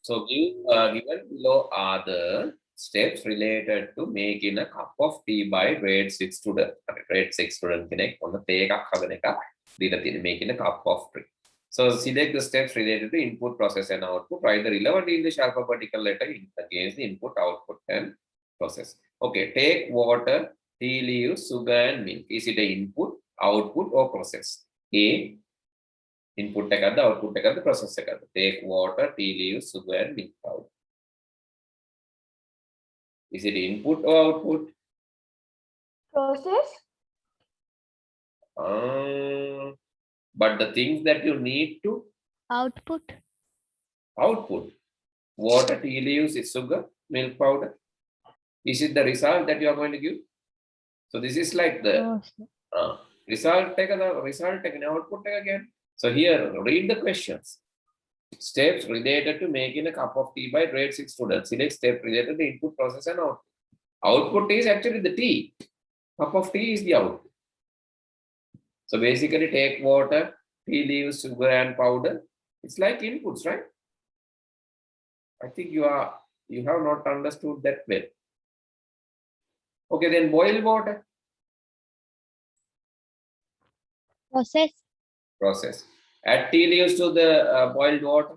So given below are the steps related to making a cup of tea by grade 6 student. Grade 6 student කෙනෙක් ඔන්න තේ එකක් හදන එක දීලා තියෙන making a cup of tea. So select the steps related to input, process and output. Write the relevant English alphabetical letter against the input, output and process. Okay, take water, tea leaves, sugar and milk. Is it an input, output or process? A. Input එකක්ද output එකක්ද process එකක්ද? Take water, tea leaves, sugar and milk powder. Is it input or output? Process. But the things that you need to Output. output. Water, tea leaves, is sugar, milk powder. Is it the result that you are going to give? So this is like the result and output again. So here, read the questions. Steps related to making a cup of tea by grade 6 students. Select step related to input, process and output. Output is actually the tea. Cup of tea is the output. So basically take water, tea leaves, sugar and powder. It's like inputs, right? I think you have not understood that well. Okay, then boil water. Process. Process. Add tea leaves to the boiled water.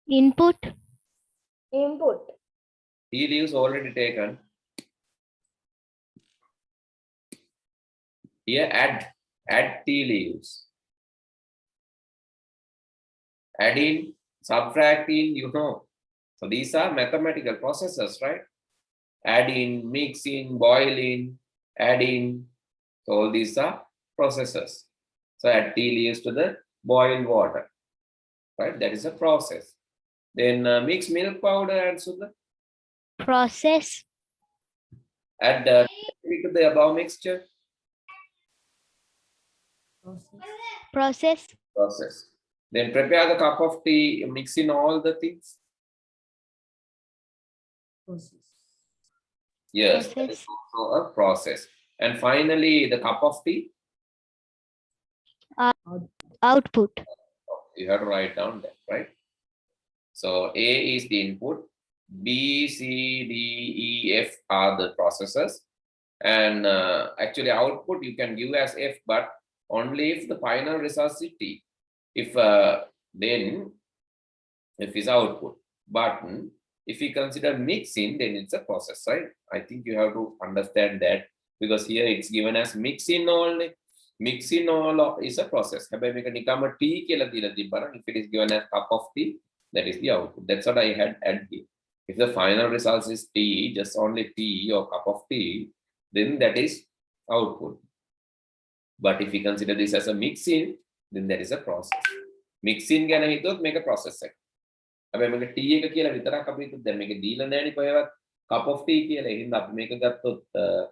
Input. Input. Tea leaves already taken. Here add tea leaves. Add in, subtract in, you know. So these are mathematical processes, right? Add in, mix in, boil in, add in. So all these are processes. So add tea leaves to the boiled water, right? That is a process. Then mix milk powder and sugar. Process. Add to the above mixture. Process. Process. Then prepare the cup of tea, mix in all the things. Process. Yes, that is also a process. And finally, the cup of tea. Output. You have to write down that, right? So A is the input, B, C, D, E, F are the processes. And actually output you can give as F, but only if the final result is T. If then F is output. But if we consider mixing, then it's a process, right? I think you have to understand that because here it's given as mixing only. Mixing all is a process. If it is given as cup of tea, that is the output. That's what I had added here. If the final result is tea, just only tea or cup of tea, then that is output. But if we consider this as a mixing, then that is a process. Mixing ගැන හිතුවොත් මේක process එක. හැබැයි මේක tea එක කියලා විතරක් අපි හිතුවොත් දැන් මේක දීලා නැහැනේ කොහෙවත් cup of tea කියලා. එහෙනම් අපි මේක ගත්තොත්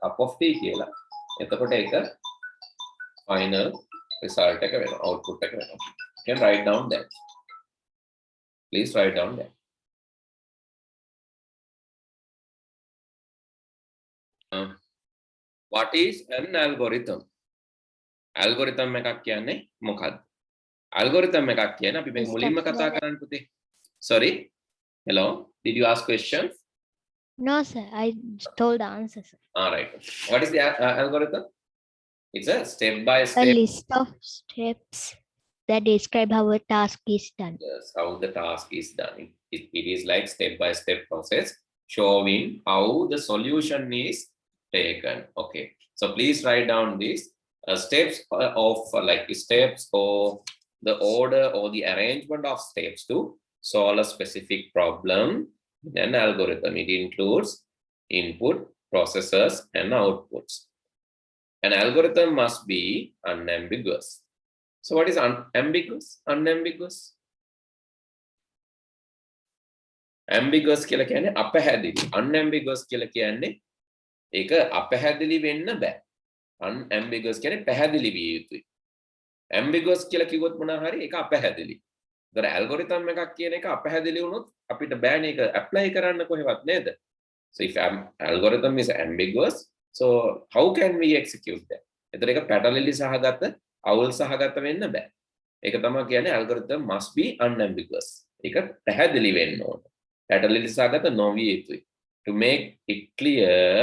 cup of tea කියලා. එතකොට ඒක final result එක වෙනවා, output එක වෙනවා. You can write down that. Please write down that. What is an algorithm? Algorithm එකක් කියන්නේ මොකක්ද? Algorithm එකක් කියන්නේ අපි මේ මුලින්ම කතා කරන්න පුතේ. Sorry. Hello. Did you ask questions? No, sir. I told the answer, sir. All right. What is the algorithm? It's a step-by-step. A list of steps that describe how a task is done. Yes, how the task is done. It is like step-by-step process showing how the solution is taken. Okay. So please write down these steps of like steps or the order or the arrangement of steps to solve a specific problem. Then algorithm. It includes input, processes, and outputs. An algorithm must be unambiguous. So what is unambiguous? Unambiguous. Ambiguous කියලා කියන්නේ අපහැදිලි. Unambiguous කියලා කියන්නේ ඒක අපහැදිලි වෙන්න බෑ. Unambiguous කියන්නේ පැහැදිලි විය යුතුයි. Ambiguous කියලා කිව්වොත් මොනවා හරි ඒක අපහැදිලි. ඒතර algorithm එකක් කියන එක අපහැදිලි වුණොත් අපිට බෑනේ ඒක apply කරන්න කොහෙවත් නේද? So if algorithm is ambiguous, so how can we execute that? ඒතර ඒක පැටලිලි සහගත, අවුල් සහගත වෙන්න බෑ. ඒක තමයි කියන්නේ algorithm must be unambiguous. ඒක පැහැදිලි වෙන්න ඕන. පැටලිලි සහගත නොවිය යුතුයි. To make it clear,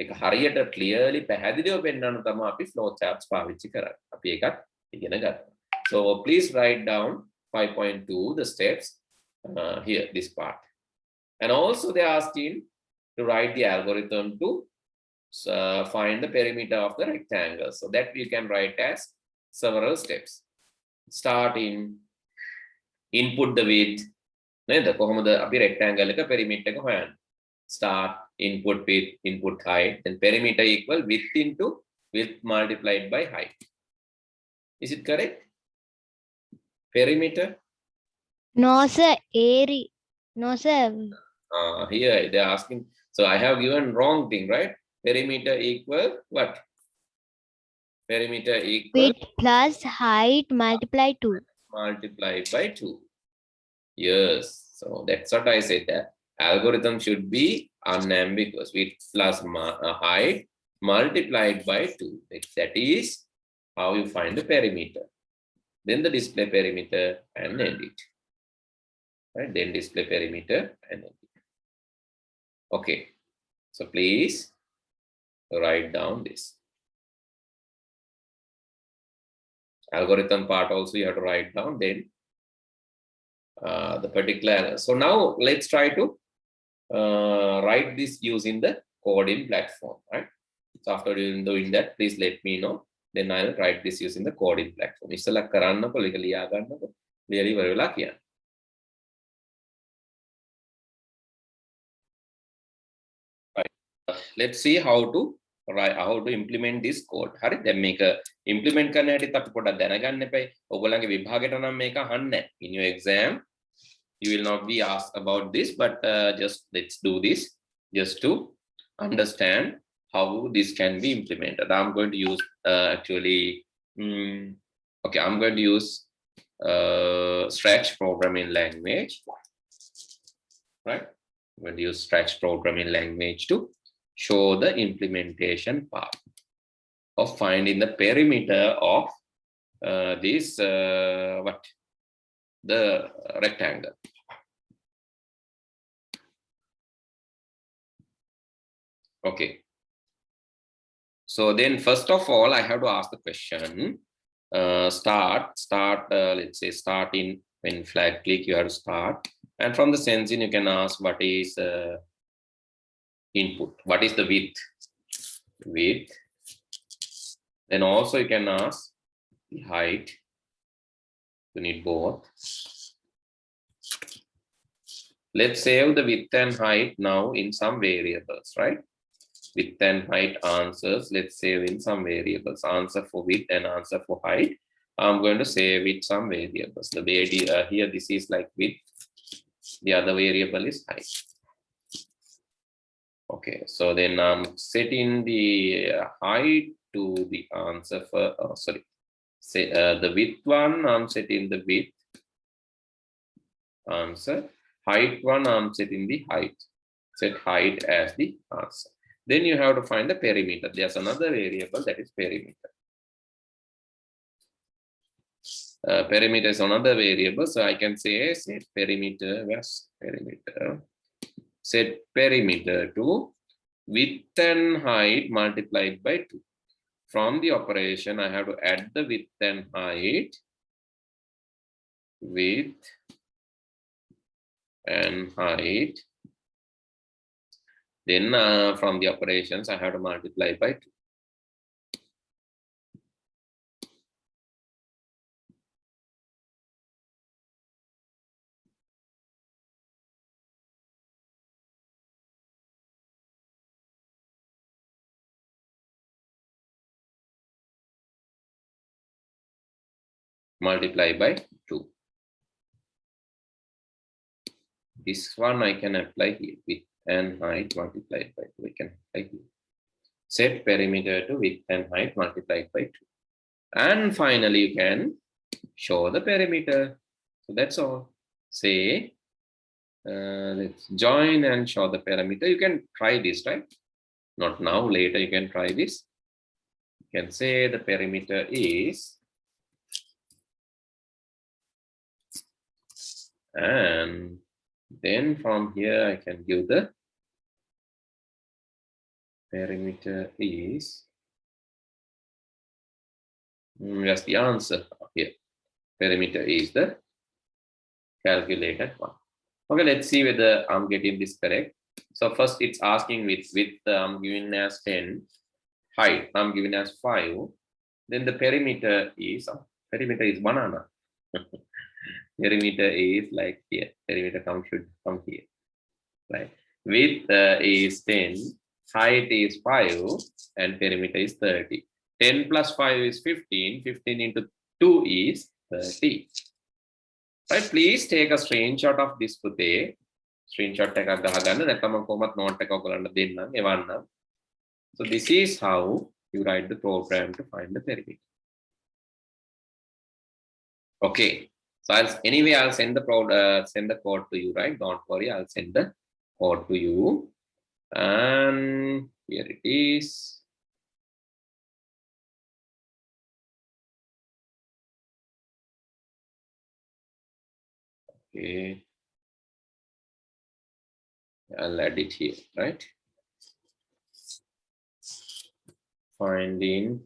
ඒක හරියට clearly පැහැදිලිව පෙන්වන්න තමයි අපි flow charts පාවිච්චි කරන්නේ. අපි ඒකත් ඉගෙන ගන්නවා. So please write down 5.2 the steps here, this part. And also they are asking to write the algorithm to find the perimeter of the rectangle. So that we can write as several steps. Start in input the width. නේද? කොහොමද අපි rectangle එක perimeter එක හොයන්නේ? Start input width, input height, then perimeter equal width into width multiplied by height. Is it correct? Perimeter? No, sir. Area. No, sir. Here they're asking. So I have given wrong thing, right? Perimeter equal what? Perimeter equal Width plus height multiplied 2. multiplied by 2. Yes. So that's what I said, that algorithm should be unambiguous. Width plus height multiplied by 2. That is how you find the perimeter. Then the display perimeter and end it. Right? Then display perimeter and end it. Okay. So please write down this. Algorithm part also you have to write down, then the particular. So now let's try to write this using the coding platform, right? So after doing that, please let me know. Then I'll write this using the coding platform. ඉස්සලා කරන්නකො එක ලියා ගන්නකො. ලියලා ඉවර වෙලා කියන්න. Right. Let's see how to implement this code. හරි. දැන් මේක implement කරන්න හැටිත් අපි පොඩ්ඩක් දැනගන්න එපයි. ඔයගොල්ලන්ගේ විභාගයට නම් මේක අහන්නේ නැහැ. In your exam you will not be asked about this, but just let's do this just to understand how this can be implemented. I'm going to use okay, I'm going to use Scratch programming language, right? I'm going to use Scratch programming language to show the implementation part of finding the perimeter of this the rectangle. Okay. So then first of all, I have to ask the question, let's say start in, when flag click, you have to start. And from the sensing, you can ask what is input, what is the width. Then also you can ask the height. You need both. Let's save the width and height now in some variables, right? Width and height answers, let's save in some variables. Answer for width and answer for height. I'm going to save it some variables. The here this is like width. The other variable is height. Okay, so then I'm setting the height to the answer for, say the width one, I'm setting the width answer. Height one, I'm setting the height. Set height as the answer. Then you have to find the perimeter. There's another variable that is perimeter. Perimeter is another variable, so I can say set perimeter. Where's perimeter? Set perimeter to width and height multiplied by 2. From the operation, I have to add the width and height. Width and height. Then from the operations, I have to multiply by 2. Multiply by 2. This one I can apply here. Width and height multiplied by 2. We can apply here. Set perimeter to width and height multiplied by 2. And finally, you can show the perimeter. So that's all. Say, let's join and show the perimeter. You can try this, right? Not now, later you can try this. You can say the perimeter is, and Then from here I can give the perimeter is that's the answer here. Perimeter is the calculated one. Okay, let's see whether I'm getting this correct. So first it's asking width I'm giving as 10, height I'm giving as 5. Then the perimeter is banana. Perimeter is like here. Perimeter should come here. Right. Width is 10, height is 5, and perimeter is 30. 10 plus 5 is 15. 15 into 2 is 30. Right. Please take a screenshot of this puthe. Screenshot එකක් ගහගන්න නැත්නම් මම කොහොමත් note එකක් ඔයගලන්ට දෙන්නම් එවන්නම්. So this is how you write the program to find the perimeter. Okay. So I'll send the code to you, right? Don't worry, I'll send the code to you. And here it is. Okay. I'll add it here, right? Finding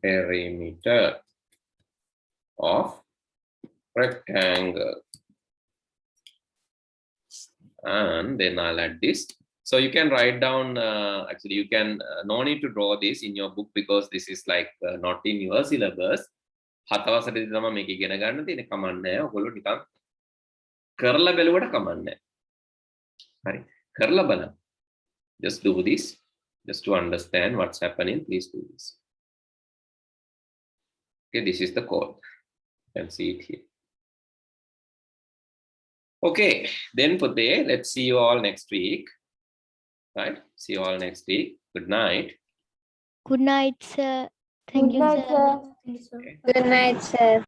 perimeter of rectangle. And then I'll add this. So you can write down, actually you can, no need to draw this in your book because this is like not in your syllabus. හතවසරේදී තමයි මේක ඉගෙන ගන්න තියෙන කමක් නැහැ. ඔයගොල්ලෝ නිකන් කරලා බැලුවට කමක් නැහැ. හරි. කරලා බලන්න. Just do this. Just to understand what's happening, please do this. Okay, this is the code. You can see it here. Okay, then Puthe, let's see you all next week. Right? See you all next week. Good night. Good night, sir. Thank you, Good night, sir. sir. Good night, sir.